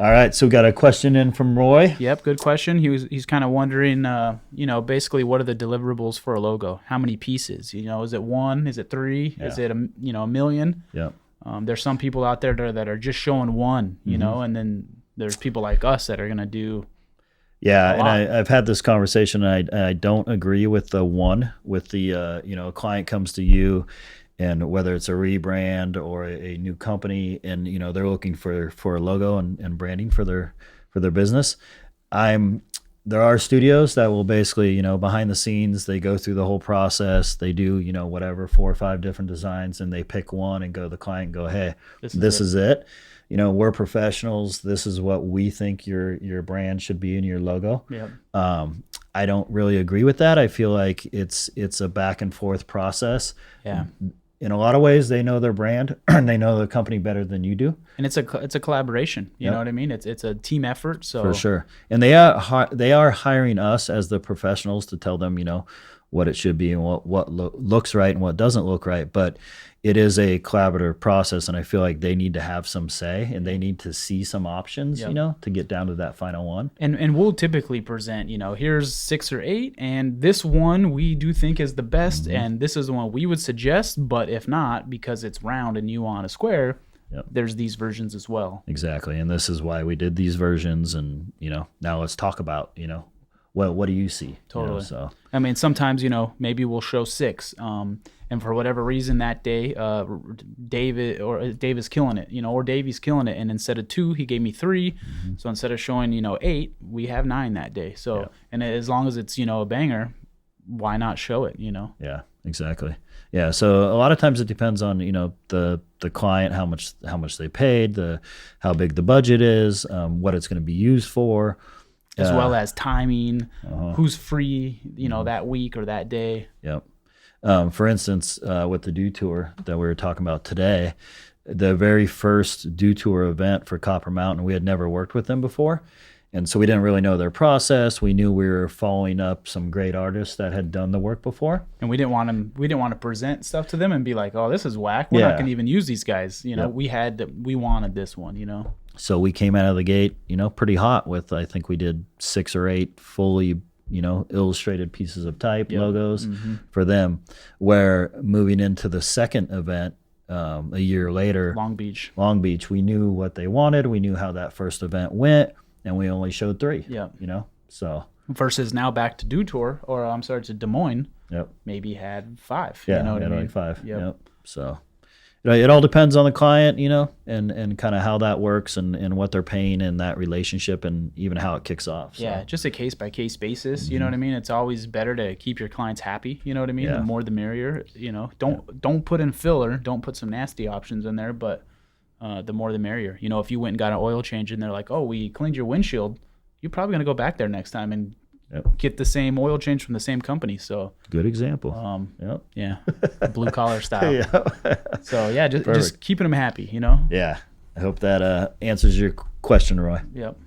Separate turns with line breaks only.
All right, so we got a question in from Roy.
Yep, good question. He's kind of wondering, basically what are the deliverables for a logo? How many pieces? Is it one? Is it three?
Yeah.
Is it a million?
Yeah.
There's some people out there that are just showing one, and then there's people like us that are gonna do.
Yeah, and I've had this conversation, and I don't agree with the one. With the a client comes to you, and whether it's a rebrand or a new company, and they're looking for a logo and branding for their business. There are studios that will basically, behind the scenes, they go through the whole process. They do, whatever, 4 or 5 different designs, and they pick one and go to the client and go, hey, this is it. We're professionals. This is what we think your brand should be in your logo.
Yep.
I don't really agree with that. I feel like it's a back and forth process.
Yeah.
In a lot of ways, they know their brand and they know the company better than you do.
And it's a collaboration. You know what I mean? It's a team effort. So
for sure. And they are hiring us as the professionals to tell them, what it should be and what looks right and what doesn't look right. But it is a collaborative process, and I feel like they need to have some say, and they need to see some options, to get down to that final one.
And we'll typically present, here's 6 or 8, and this one we do think is the best, and this is the one we would suggest. But if not, because it's round and you want a square, there's these versions as well.
Exactly, and this is why we did these versions, and now let's talk about what do you see?
Totally.
So
I mean, sometimes maybe we'll show 6, and for whatever reason that day, Dave is killing it, or Davey's killing it, and instead of 2, he gave me 3. So instead of showing 8, we have 9 that day. So and as long as it's a banger, why not show it?
Yeah, exactly. Yeah, so a lot of times it depends on the client, how much they paid, how big the budget is, what it's going to be used for.
As well as timing, who's free, that week or that day.
Yep. For instance, with the Do Tour that we were talking about today, the very first Do Tour event for Copper Mountain, we had never worked with them before. And so we didn't really know their process. We knew we were following up some great artists that had done the work before.
And we didn't want to present stuff to them and be like, oh, this is whack. We're not going to even use these guys. We wanted this one,
So we came out of the gate, pretty hot with, I think we did 6 or 8 fully, illustrated pieces of type logos for them. Where moving into the second event a year later,
Long Beach,
we knew what they wanted. We knew how that first event went, and we only showed 3. So
versus now back to Do Tour, or I'm sorry, to Des Moines.
Yep.
Maybe had 5.
Yeah,
what I mean?
only 5. Yep. So. It all depends on the client, and kind of how that works and what they're paying in that relationship and even how it kicks off. So.
Yeah, just a case-by-case basis, you know what I mean? It's always better to keep your clients happy, you know what I mean?
Yeah.
The more the merrier, Don't put in filler, don't put some nasty options in there, but the more the merrier. If you went and got an oil change and they're like, oh, we cleaned your windshield, you're probably going to go back there next time and get the same oil change from the same company. So
good example.
Yeah, blue collar style.
Yeah.
So yeah, just keeping them happy,
Yeah. I hope that answers your question, Roy.
Yep.